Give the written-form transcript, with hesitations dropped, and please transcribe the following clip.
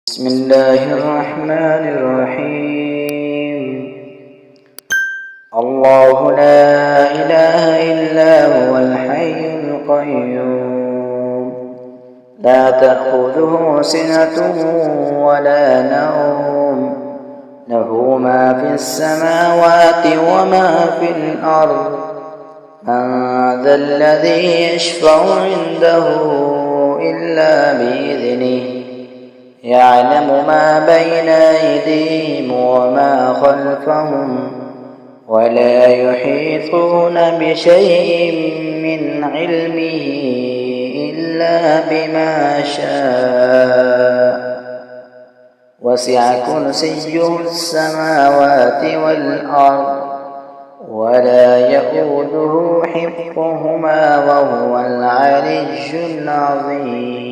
بسم الله الرحمن الرحيم. الله لا إله إلا هو الحي القيوم لا تأخذه سنة ولا نوم له ما في السماوات وما في الأرض من ذا الذي يشفع عنده إلا بإذنه يعلم ما بين أيديهم وما خلفهم ولا يحيطون بشيء من علمه إلا بما شاء وسع كرسيه السماوات والأرض ولا يئوده حفظهما وهو العلي العظيم.